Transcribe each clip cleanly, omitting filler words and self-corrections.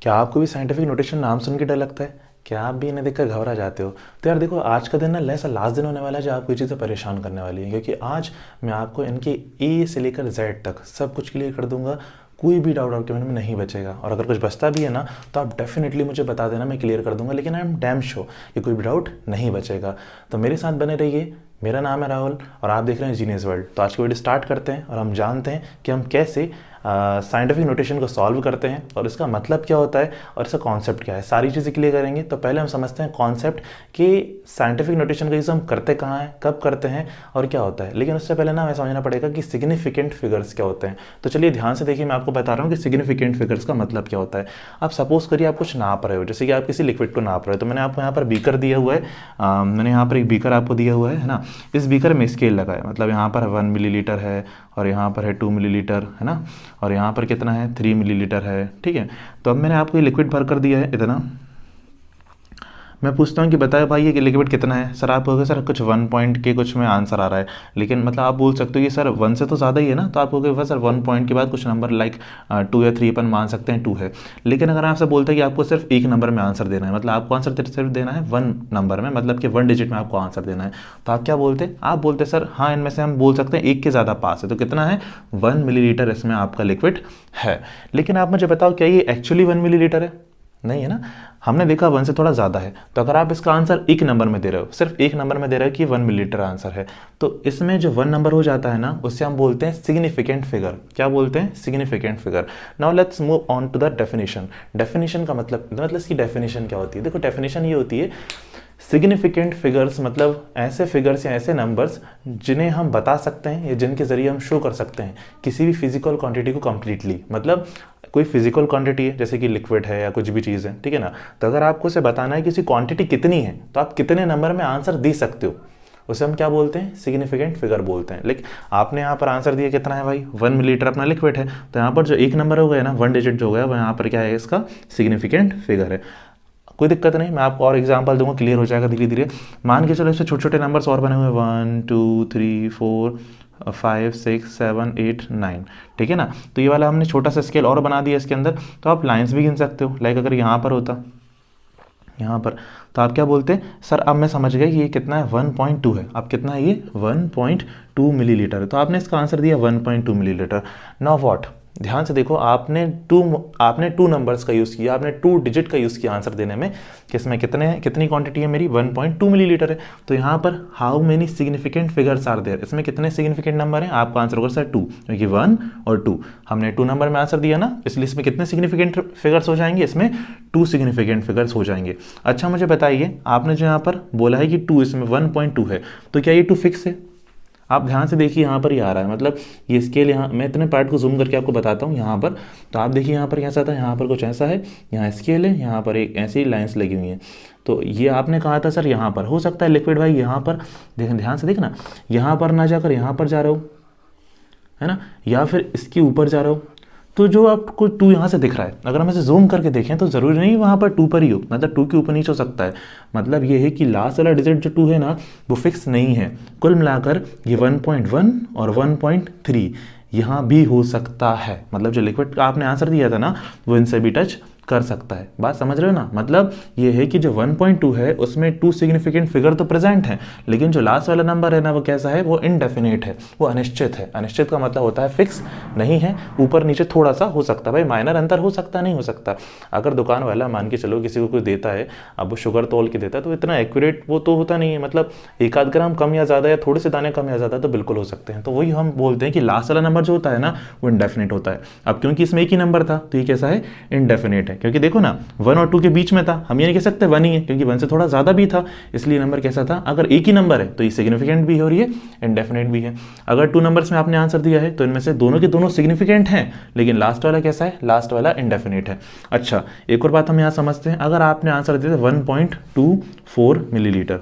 क्या आपको भी साइंटिफिक नोटेशन नाम सुन के डर लगता है? क्या आप भी इन्हें देखकर घबरा जाते हो? तो यार देखो, आज का दिन ना ऐसा लास्ट दिन होने वाला है जो आपको ये चीज़ें परेशान करने वाली है, क्योंकि आज मैं आपको इनकी ए से लेकर जेड तक सब कुछ क्लियर कर दूंगा। कोई भी डाउट आपके मन में नहीं बचेगा, और अगर कुछ बचता भी है ना तो आप डेफिनेटली मुझे बता देना, मैं क्लियर कर दूंगा। लेकिन आई एम डैम श्योर कि कोई भी डाउट नहीं बचेगा। तो मेरे साथ बने रहिए। मेरा नाम है राहुल और आप देख रहे हैं जीनियस वर्ल्ड। तो आज की वीडियो स्टार्ट करते हैं और हम जानते हैं कि हम कैसे साइंटिफिक नोटेशन को सॉल्व करते हैं और इसका मतलब क्या होता है और इसका कॉन्सेप्ट क्या है, सारी चीज़ें क्लियर करेंगे। तो पहले हम समझते हैं कॉन्सेप्ट कि साइंटिफिक नोटेशन का यूज़ हम करते कहाँ हैं, कब करते हैं और क्या होता है। लेकिन उससे पहले ना हमें समझना पड़ेगा कि सिग्निफिकेंट फिगर्स क्या होते हैं। तो चलिए ध्यान से देखिए, मैं आपको बता रहा हूँ कि सिग्निफिकेंट फिगर्स का मतलब क्या होता है। आप सपोज करिए आप कुछ नाप रहे हो, जैसे कि आप किसी लिक्विड को नाप रहे हो। तो मैंने आपको यहाँ पर बीकर दिया हुआ है, मैंने यहाँ पर एक बीकर आपको दिया हुआ है ना। इस बीकर में स्केल लगा है, मतलब यहाँ पर 1 मिलीलीटर है और यहाँ पर है 2 मिलीलीटर, है ना। और यहाँ पर कितना है, 3 मिलीलीटर है, ठीक है। तो अब मैंने आपको ये लिक्विड भर कर दिया है इतना। मैं पूछता हूँ कि बताए भाई ये लिक्विड कितना है। सर आप कहोगे सर कुछ 1 पॉइंट के कुछ में आंसर आ रहा है, लेकिन मतलब आप बोल सकते हो कि सर 1 से तो ज़्यादा ही है ना। तो आप कहोगे सर 1 पॉइंट के बाद कुछ नंबर लाइक 2 या 3 अपन मान सकते हैं 2 है। लेकिन अगर आपसे बोलते हैं कि आपको सिर्फ एक नंबर में आंसर देना है, मतलब आपको आंसर सिर्फ देना है 1 नंबर में, मतलब कि 1 डिजिट में आपको आंसर देना है, तो आप क्या बोलते? आप बोलते सर हाँ इनमें से हम बोल सकते हैं एक के ज़्यादा पास है। तो कितना है, 1 मिलीलीटर इसमें आपका लिक्विड है। लेकिन आप मुझे बताओ क्या ये एक्चुअली 1 मिलीलीटर है? नहीं है ना। हमने देखा 1 से थोड़ा ज़्यादा है। तो अगर आप इसका आंसर एक नंबर में दे रहे हो, सिर्फ एक नंबर में दे रहे हो कि 1 मिलीलीटर आंसर है, तो इसमें जो 1 नंबर हो जाता है ना, उससे हम बोलते हैं सिग्निफिकेंट फिगर। क्या बोलते हैं? Significant figure. Now let's move on to the definition. Definition का मतलब इसकी डेफिनेशन क्या होती है? देखो डेफिनेशन ये होती है, सिग्निफिकेंट फिगर्स मतलब ऐसे फिगर्स या ऐसे नंबर्स जिन्हें हम बता सकते हैं या जिनके जरिए हम शो कर सकते हैं किसी भी फिजिकल क्वांटिटी को कंप्लीटली। मतलब कोई फिजिकल क्वांटिटी है जैसे कि लिक्विड है या कुछ भी चीज़ है, ठीक है ना। तो अगर आपको उसे बताना है किसी क्वांटिटी कितनी है, तो आप कितने नंबर में आंसर दे सकते हो, उसे हम क्या बोलते हैं? सिग्निफिकेंट फिगर बोलते हैं। लेकिन आपने यहाँ पर आंसर दिया कितना है भाई, 1 मिलीलीटर अपना लिक्विड है। तो यहाँ पर जो एक नंबर हो गया ना, 1 डिजिट जो हो गया, वो यहाँ पर क्या है, इसका सिग्निफिकेंट फिगर है। कोई दिक्कत नहीं, मैं आपको और एग्जांपल दूंगा, क्लियर हो जाएगा धीरे धीरे। मान के चलो इससे छोटे छोटे नंबर्स और बने हुए हैं, 1 2 3 4 5 6 7 8 9, ठीक है ना। तो ये वाला हमने छोटा सा स्केल और बना दिया इसके अंदर। तो आप लाइंस भी गिन सकते हो, लाइक अगर यहाँ पर होता, यहाँ पर, तो आप क्या बोलते हैं? सर अब मैं समझ गया कि ये कितना है, 1.2 है। अब कितना है ये, 1.2 मिलीलीटर। तो आपने इसका आंसर दिया 1.2 मिलीलीटर। नाउ व्हाट, ध्यान से देखो, आपने टू नंबर्स का यूज़ किया, आपने 2 डिजिट का यूज़ किया आंसर देने में। किसमें कितनी क्वांटिटी है मेरी, 1.2 मिलीलीटर है। तो यहाँ पर how many significant figures are there, इसमें कितने सिग्निफिकेंट नंबर हैं? आपका आंसर होगा सर 2, क्योंकि 1 और 2, हमने 2 नंबर में आंसर दिया ना, इसलिए इसमें कितने सिग्निफिकेंट फिगर्स हो जाएंगे, इसमें 2 सिग्निफिकेंट फिगर्स हो जाएंगे। अच्छा मुझे बताइए, आपने जो यहाँ पर बोला है कि 2, इसमें 1.2 है, तो क्या ये 2 फिक्स है? आप ध्यान से देखिए, यहाँ पर ही आ रहा है, मतलब ये स्केल, यहाँ मैं इतने पार्ट को जूम करके आपको बताता हूँ यहाँ पर। तो आप देखिए यहाँ पर कैसा था, यहाँ पर कुछ ऐसा है, यहाँ स्केल है, यहाँ पर एक ऐसी लाइंस लगी हुई हैं। तो ये आपने कहा था सर यहाँ पर हो सकता है लिक्विड भाई, यहाँ पर देखें, ध्यान से देखना, यहाँ पर ना जाकर यहाँ पर जा रहे हो, है ना, या फिर इसके ऊपर जा रहे हो। तो जो आपको 2 यहाँ से दिख रहा है, अगर हम इसे जूम करके देखें तो ज़रूरी नहीं वहाँ पर 2 पर ही हो, मतलब 2 के ऊपर नीचे हो सकता है। मतलब ये है कि लास्ट वाला डिजिट जो 2 है ना, वो फिक्स नहीं है। कुल मिलाकर ये 1.1 और 1.3 यहाँ भी हो सकता है। मतलब जो लिक्विड का आपने आंसर दिया था ना, वो इनसे भी टच कर सकता है। बात समझ रहे हो ना। मतलब ये है कि जो 1.2 है उसमें 2 सिग्निफिकेंट फिगर तो प्रेजेंट है, लेकिन जो लास्ट वाला नंबर है ना, वो कैसा है, वो इनडेफिनेट है, वो अनिश्चित है। अनिश्चित का मतलब होता है फिक्स नहीं है, ऊपर नीचे थोड़ा सा हो सकता है, भाई माइनर अंतर हो सकता, नहीं हो सकता। अगर दुकान वाला मान के चलो किसी को कुछ देता है, अब वो शुगर तोल के देता है, तो इतना एक्यूरेट वो तो होता नहीं है, मतलब 1 आध ग्राम कम या ज़्यादा या थोड़े से दाने कम या ज़्यादा तो बिल्कुल हो सकते हैं। तो वही हम बोलते हैं कि लास्ट वाला नंबर जो होता है ना, वो इनडेफिनेट होता है। अब क्योंकि इसमें एक ही नंबर था, तो ये कैसा है, इनडेफिनेट है। क्योंकि देखो ना, 1 और 2 के बीच में था, हम ये नहीं कह सकते 1 ही है, क्योंकि 1 से थोड़ा ज़्यादा भी था, इसलिए नंबर कैसा था, अगर एक ही नंबर है तो ये सिग्निफिकेंट भी है और ये इनडेफिनेट भी है। अगर 2 नंबर्स में आपने आंसर दिया है तो इनमें से दोनों के दोनों सिग्निफिकेंट हैं, लेकिन लास्ट वाला कैसा है, लास्ट वाला इनडेफिनेट है। अच्छा एक और बात हम यहाँ समझते हैं, अगर आपने आंसर दिया 1.24 मिलीलीटर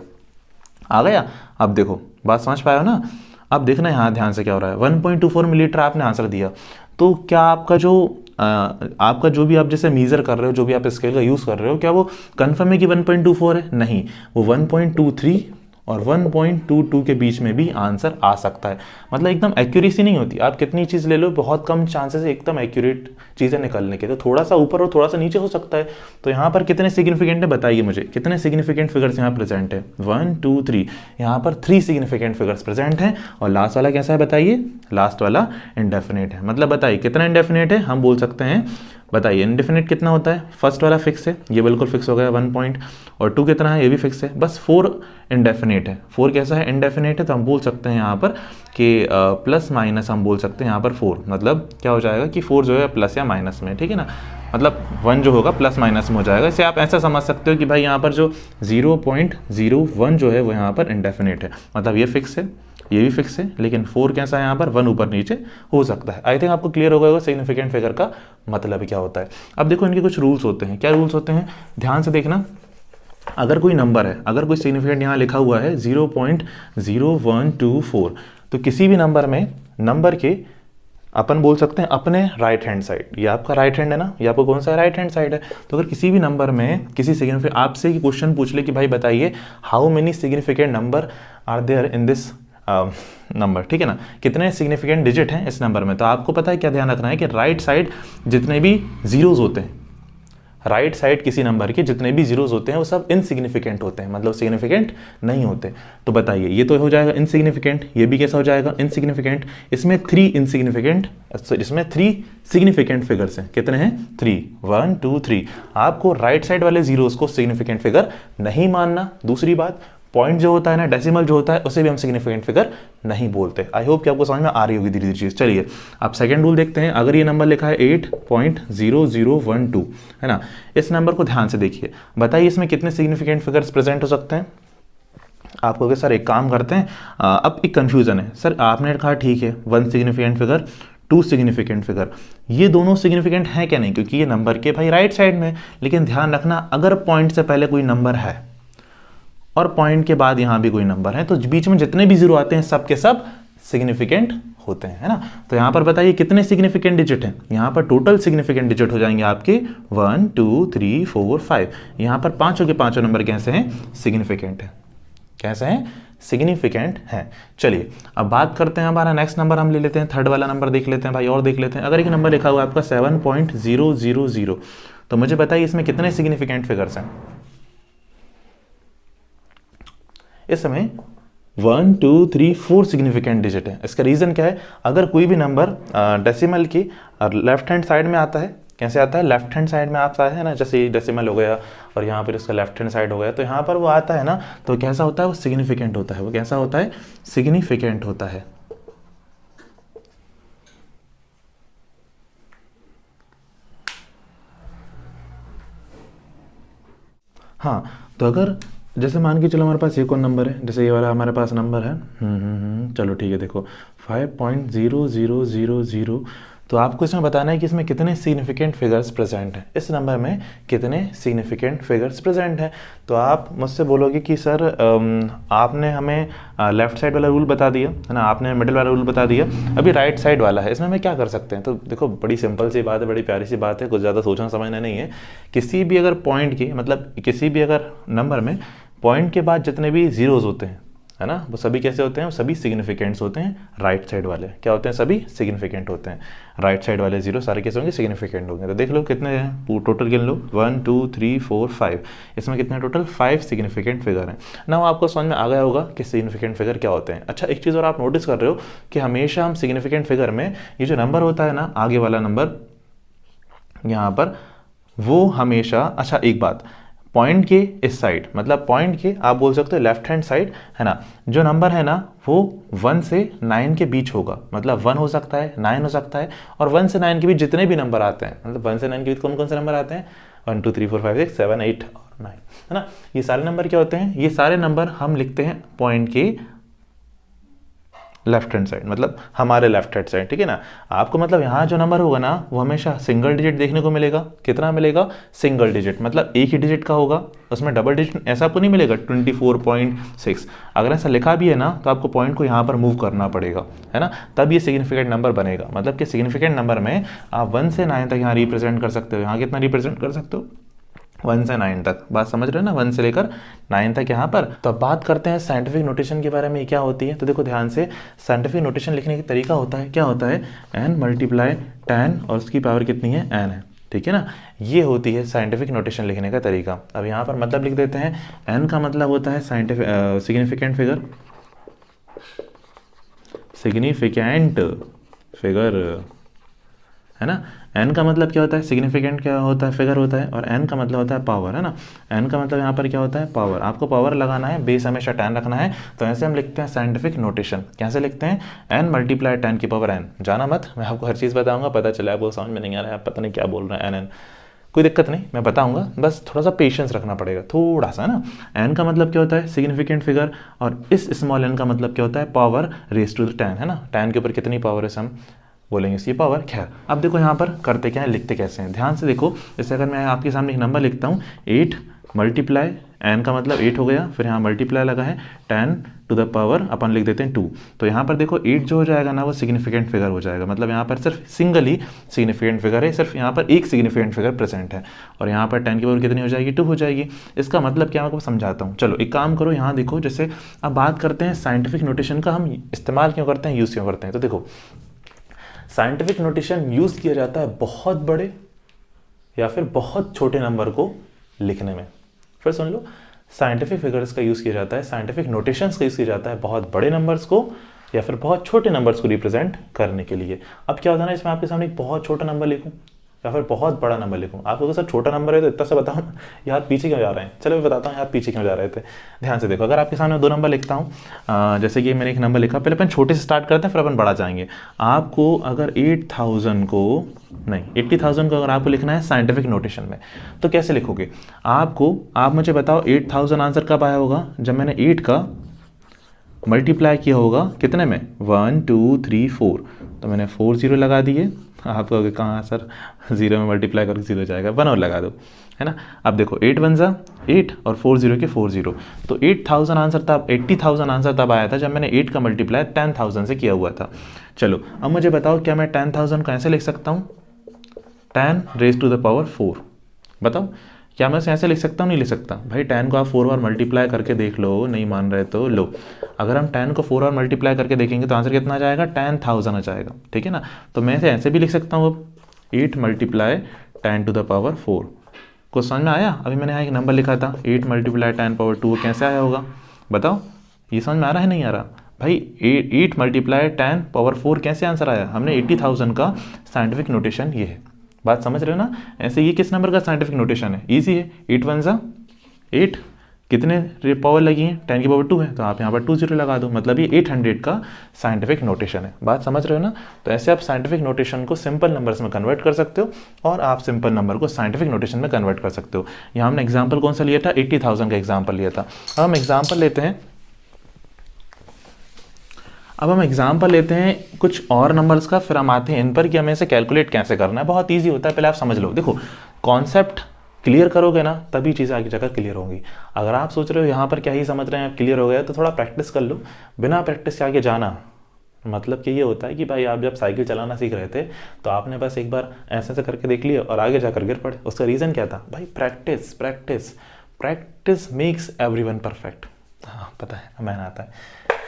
आ गया। अब देखो बात समझ पाया हो ना। अब देखना यहाँ ध्यान से क्या हो रहा है, 1.24 मिलीलीटर आपने आंसर दिया, तो क्या आपका जो भी आप जैसे मीज़र कर रहे हो, जो भी आप स्केल का यूज़ कर रहे हो, क्या वो कन्फर्म है कि 1.24 है? नहीं, वो 1.23 और 1.22 के बीच में भी आंसर आ सकता है। मतलब एकदम एक्यूरेसी नहीं होती, आप कितनी चीज़ ले लो बहुत कम चांसेस है एकदम एक्यूरेट चीज़ें निकलने के, तो थोड़ा सा ऊपर और थोड़ा सा नीचे हो सकता है। तो यहाँ पर कितने सिग्निफिकेंट है बताइए मुझे, कितने सिग्निफिकेंट फिगर्स यहाँ प्रेजेंट है, 1 2 3, यहाँ पर 3 सिग्निफिकेंट फिगर्स प्रेजेंट हैं। और लास्ट वाला कैसा है बताइए, लास्ट वाला इंडेफिनिट है। मतलब बताइए कितना इंडेफिनिट है, हम बोल सकते हैं, बताइए इंडेफिनिट कितना होता है, फर्स्ट वाला फिक्स है, ये बिल्कुल फिक्स हो गया 1 पॉइंट, और 2 कितना है, ये भी फिक्स है, बस 4 इंडेफिनिट है। 4 कैसा है, इंडेफिनिट है, तो हम बोल सकते हैं यहाँ पर कि प्लस माइनस हम बोल सकते हैं यहाँ पर 4, मतलब क्या हो जाएगा कि 4 जो है प्लस या माइनस में, ठीक है ना, मतलब 1 जो होगा प्लस माइनस में हो जाएगा। इसे आप ऐसा समझ सकते हो कि भाई यहाँ पर जो 0.01 जो है वो यहाँ पर इंडेफिनिट है, मतलब ये फिक्स है, ये भी फिक्स है, लेकिन 4 कैसा है यहाँ पर, 1 ऊपर नीचे हो सकता है। आई थिंक आपको क्लियर हो गया होगा सिग्निफिकेंट फिगर का मतलब क्या होता है। अब देखो इनके कुछ रूल्स होते हैं, क्या रूल्स होते हैं, ध्यान से देखना। अगर कोई नंबर है, अगर कोई सिग्निफिकेंट यहाँ लिखा हुआ है 0.0124, तो किसी भी नंबर में नंबर के अपन बोल सकते हैं अपने राइट हैंड साइड, ये आपका राइट हैंड है ना, ये आपको कौन सा राइट हैंड साइड है, तो अगर किसी भी नंबर में किसी सिग्निफिकेंट आपसे क्वेश्चन पूछ ले कि भाई बताइए how many significant number are there in this number, ठीक है ना, कितने सिग्निफिकेंट डिजिट हैं इस नंबर में, तो आपको पता है क्या ध्यान रखना है कि राइट साइड जितने भी जीरोज होते हैं, राइट साइड किसी नंबर के जितने भी जीरोज होते हैं वो सब इनसिग्निफिकेंट होते हैं, मतलब सिग्निफिकेंट नहीं होते। तो बताइए ये तो हो जाएगा इनसिग्निफिकेंट, ये भी कैसा हो जाएगा इनसिग्निफिकेंट। इसमें 3 इनसिग्निफिकेंट, इसमें 3 सिग्निफिकेंट फिगर्स हैं, कितने हैं 3, 1 2 3। आपको राइट साइड वाले जीरोज को सिग्निफिकेंट फिगर नहीं मानना। दूसरी बात, पॉइंट जो होता है ना, डेसिमल जो होता है, उसे भी हम सिग्निफिकेंट फिगर नहीं बोलते। आई होप कि आपको समझ में आ रही होगी धीरे धीरे चीज। चलिए आप सेकंड रूल देखते हैं। अगर ये नंबर लिखा है 8.0012 है ना, इस नंबर को ध्यान से देखिए, बताइए इसमें कितने सिग्निफिकेंट फिगर्स प्रेजेंट हो सकते हैं। आप कहोगे सर एक काम करते हैं, अब एक कंफ्यूजन है सर, आपने कहा ठीक है 1 सिग्निफिकेंट फिगर 2 सिग्निफिकेंट फिगर, ये दोनों सिग्निफिकेंट है क्या, नहीं, क्योंकि ये नंबर के भाई राइट साइड में। लेकिन ध्यान रखना अगर पॉइंट से पहले कोई नंबर है और पॉइंट के बाद यहां भी कोई नंबर है, तो बीच में जितने भी जीरो आते हैं सब के सब सिग्निफिकेंट होते हैं, है ना। तो यहां पर बताइए कितने सिग्निफिकेंट डिजिट हैं, यहां पर टोटल सिग्निफिकेंट डिजिट हो जाएंगे आपके 1 2 3 4 5। यहां पर पांचों के पांचों नंबर कैसे हैं, सिग्निफिकेंट है, कैसे हैं, सिग्निफिकेंट है। चलिए अब बात करते हैं, हमारा नेक्स्ट नंबर हम ले लेते हैं, थर्ड वाला नंबर देख लेते हैं भाई, और देख लेते हैं। अगर एक नंबर लिखा हुआ है आपका 7.000, तो मुझे बताइए इसमें कितने सिग्निफिकेंट फिगर्स हैं। इस समय 1 2 3 4 सिग्निफिकेंट डिजिट है। इसका रीजन क्या है, अगर कोई भी नंबर डेसिमल की लेफ्ट हैंड साइड में आता है, कैसे आता है, लेफ्ट हैंड साइड में आता है ना, जैसे डेसिमल हो गया और यहाँ पर इसका लेफ्ट हैंड साइड हो गया, तो यहाँ पर वो आता है ना, तो कैसा होता है, वो सिग्निफिकेंट होता है। वो कैसा होता है, सिग्निफिकेंट होता है। हाँ, तो अगर जैसे मान के चलो हमारे पास ये कौन नंबर है, जैसे ये वाला हमारे पास नंबर है, चलो ठीक है, देखो 5.0000, तो आपको इसमें बताना है कि इसमें कितने सिग्निफिकेंट फिगर्स प्रेजेंट हैं, इस नंबर में कितने सिग्निफिकेंट फिगर्स प्रेजेंट हैं। तो आप मुझसे बोलोगे कि सर आपने हमें लेफ्ट साइड वाला रूल बता दिया है ना, आपने मिडिल वाला रूल बता दिया, अभी राइट साइड वाला है, इसमें हमें क्या कर सकते हैं। तो देखो बड़ी सिंपल सी बात है, बड़ी प्यारी सी बात है, कुछ ज़्यादा सोचना समझना नहीं है। किसी भी अगर पॉइंट के, मतलब किसी भी अगर नंबर में पॉइंट के बाद जितने भी जीरोज होते हैं, है ना, वो सभी कैसे होते हैं, वो सभी सिग्निफिकेंट्स होते हैं। राइट साइड वाले क्या होते हैं, सभी सिग्निफिकेंट होते हैं। राइट साइड वाले जीरो सारे कैसे होंगे, सिग्निफिकेंट होंगे। तो देख लो कितने हैं, टोटल गिन लो 1 2 3 4 5, इसमें कितने टोटल 5 सिग्निफिकेंट फिगर हैं ना। आपको समझ में आ गया होगा कि सिग्निफिकेंट फिगर क्या होते हैं। अच्छा एक चीज़ और आप नोटिस कर रहे हो कि हमेशा हम सिग्निफिकेंट फिगर में ये जो नंबर होता है ना, आगे वाला नंबर यहाँ पर, वो हमेशा, अच्छा एक बात, पॉइंट के इस साइड, मतलब पॉइंट के आप बोल सकते हो लेफ्ट हैंड साइड, है ना, जो नंबर है ना वो 1 से 9 के बीच होगा, मतलब 1 हो सकता है, 9 हो सकता है, और 1 से 9 के बीच जितने भी नंबर आते हैं, मतलब 1 से 9 के बीच कौन कौन से नंबर आते हैं, 1 2 3 4 5 6 7 8 और 9, है ना। ये सारे नंबर क्या होते हैं, ये सारे नंबर हम लिखते हैं पॉइंट के लेफ्ट हैंड साइड, मतलब हमारे लेफ्ट हैंड साइड, ठीक है ना। आपको मतलब यहाँ जो नंबर होगा ना वो हमेशा सिंगल डिजिट देखने को मिलेगा। कितना मिलेगा, सिंगल डिजिट, मतलब एक ही डिजिट का होगा, उसमें डबल डिजिट ऐसा आपको नहीं मिलेगा 24.6। अगर ऐसा लिखा भी है ना तो आपको पॉइंट को यहाँ पर मूव करना पड़ेगा, है ना, तब ये सिग्निफिकेंट नंबर बनेगा। मतलब कि सिग्निफिकेंट नंबर में आप 1 से 9 तक यहाँ रिप्रेजेंट कर सकते हो। यहाँ कितना रिप्रेजेंट कर सकते हो, 1 से 9 तक, बात समझ रहे हो ना, 1 से लेकर 9 तक यहाँ पर। तो अब बात करते हैं साइंटिफिक नोटेशन के बारे में, क्या होती है। तो देखो ध्यान से, साइंटिफिक नोटेशन लिखने का तरीका होता है, क्या होता है, n मल्टीप्लाई 10 और उसकी पावर कितनी है, n है, ठीक है ना। ये होती है साइंटिफिक नोटेशन लिखने का तरीका। अब यहाँ पर मतलब लिख देते हैं, n का मतलब होता है सिग्निफिकेंट फिगर, सिग्निफिकेंट फिगर है ना। n का मतलब क्या होता है, सिग्निफिकेंट क्या होता है, फिगर होता है, और n का मतलब होता है पावर, है ना। n का मतलब यहाँ पर क्या होता है, पावर। आपको पावर लगाना है, बेस हमेशा 10 रखना है, तो ऐसे हम लिखते हैं साइंटिफिक नोटेशन। कैसे लिखते हैं, n मल्टीप्लाई 10 की पावर n। जाना मत, मैं आपको हर चीज़ बताऊंगा, पता चला है वो समझ में नहीं आ रहा है, आप पता नहीं क्या बोल रहे हैं, n कोई दिक्कत नहीं, मैं बताऊंगा, बस थोड़ा सा पेशेंस रखना पड़ेगा, थोड़ा सा, है ना। n का मतलब क्या होता है, सिग्निफिकेंट फिगर, और इस स्मॉल n का मतलब क्या होता है, पावर रेज टू द 10, है ना। 10 के ऊपर कितनी पावर है, हम बोलेंगे इसकी पावर। खैर, अब देखो यहाँ पर करते क्या है, लिखते कैसे हैं, ध्यान से देखो। जैसे अगर मैं आपके सामने एक नंबर लिखता हूँ, 8 मल्टीप्लाई, n का मतलब 8 हो गया, फिर यहाँ मल्टीप्लाई लगा है 10 टू द पावर, अपन लिख देते हैं 2। तो यहाँ पर देखो 8 जो हो जाएगा ना, वो सिग्निफिकेंट फिगर हो जाएगा, मतलब यहाँ पर सिर्फ सिंगल ही सिग्निफिकेंट फिगर है, सिर्फ यहाँ पर एक सिग्निफिकेंट फिगर प्रेजेंट है, और यहाँ पर 10 की पावर कितनी हो जाएगी, 2 हो जाएगी। इसका मतलब क्या, मैं आपको समझाता हूँ। चलो एक काम करो, यहाँ देखो, जैसे अब बात करते हैं साइंटिफिक नोटेशन का हम इस्तेमाल क्यों करते हैं, यूज़ क्यों करते हैं। तो देखो, साइंटिफिक नोटेशन यूज़ किया जाता है बहुत बड़े या फिर बहुत छोटे नंबर को लिखने में। फिर सुन लो, साइंटिफिक फिगर्स का यूज़ किया जाता है, साइंटिफिक नोटेशंस का यूज़ किया जाता है बहुत बड़े नंबर्स को या फिर बहुत छोटे नंबर्स को रिप्रेजेंट करने के लिए। अब क्या होता है ना, इसमें आपके सामने एक बहुत छोटा नंबर लिखूं या फिर बहुत बड़ा नंबर लिखूं, आपको तो सर छोटा नंबर है तो इतना सा बताओ यार पीछे क्यों जा रहे हैं। चलो मैं बताता हूँ यार पीछे क्यों जा रहे थे। ध्यान से देखो, अगर आपके सामने 2 नंबर लिखता हूँ, जैसे कि मैंने एक नंबर लिखा, पहले अपन छोटे से स्टार्ट करते हैं, फिर अपन बड़ा जाएंगे। आपको अगर 8000 को नहीं 80,000 को अगर आपको लिखना है साइंटिफिक नोटेशन में, तो कैसे लिखोगे। आप मुझे बताओ 8000 आंसर कब आया होगा, जब मैंने 8 का मल्टीप्लाई किया होगा कितने में, 1 2 3 4, तो मैंने 4 0 लगा दिए। आप कहोगे कहाँ सर, 0 में मल्टीप्लाई करके 0 जाएगा, 1 और लगा दो, है ना। अब देखो 8 1 जा 8 और 4 0 के 4 0, तो 8000 आंसर तब 80,000 आंसर तब आया था जब मैंने 8 का मल्टीप्लाई 10,000 से किया हुआ था। चलो अब मुझे बताओ, क्या मैं 10,000 को ऐसे लिख सकता हूँ, 10 रेज टू द पावर 4, बताओ क्या मैं ऐसे लिख सकता हूँ, नहीं लिख सकता। भाई 10 को आप 4 बार मल्टीप्लाई करके देख लो, नहीं मान रहे तो लो। अगर हम 10 को 4 बार मल्टीप्लाई करके देखेंगे तो आंसर कितना आ जाएगा, 10,000 आ जाएगा, ठीक है ना। तो मैं ऐसे भी लिख सकता हूँ, अब 8 मल्टीप्लाई 10 टू द पावर 4 को समझ में आया। अभी मैंने यहाँ एक नंबर लिखा था 8 मल्टीप्लाई 10 पावर 2, कैसे आया होगा बताओ, ये समझ में आ रहा है नहीं आ रहा। भाई 8 मल्टीप्लाई 10 पावर 4 कैसे आंसर आया, हमने 80,000 का साइंटिफिक नोटेशन ये है, बात समझ रहे हो ना। ऐसे ये किस नंबर का साइंटिफिक नोटेशन है, इजी है, 8 1 जा 8, कितने पावर लगी है, 10 की पावर 2 है, तो आप यहाँ पर 2 0 लगा दो, मतलब ये 800 का साइंटिफिक नोटेशन है, बात समझ रहे हो ना। तो ऐसे आप साइंटिफिक नोटेशन को सिंपल नंबर्स में कन्वर्ट कर सकते हो, और आप सिंपल नंबर को साइंटिफिक नोटेशन में कन्वर्ट कर सकते हो। यहाँ हमने एग्जाम्पल कौन सा लिया था, 80,000 का एग्जाम्पल लिया था। अब हम एग्जाम्पल लेते हैं कुछ और नंबर्स का, फिर हम आते हैं इन पर कि हमें इसे कैलकुलेट कैसे करना है। बहुत इजी होता है, पहले आप समझ लो। देखो कॉन्सेप्ट क्लियर करोगे ना, तभी चीज़ें आगे जाकर क्लियर होंगी। अगर आप सोच रहे हो यहाँ पर क्या ही समझ रहे हैं, क्लियर हो गया, तो थोड़ा प्रैक्टिस कर लो। बिना प्रैक्टिस के आगे जाना मतलब कि ये होता है कि भाई आप जब साइकिल चलाना सीख रहे थे तो आपने बस एक बार ऐसे ऐसे करके देख लिया और आगे जाकर गिर पड़े। उसका रीज़न क्या था भाई, practice practice practice makes everyone perfect. हाँ पता है, मैंने आता है,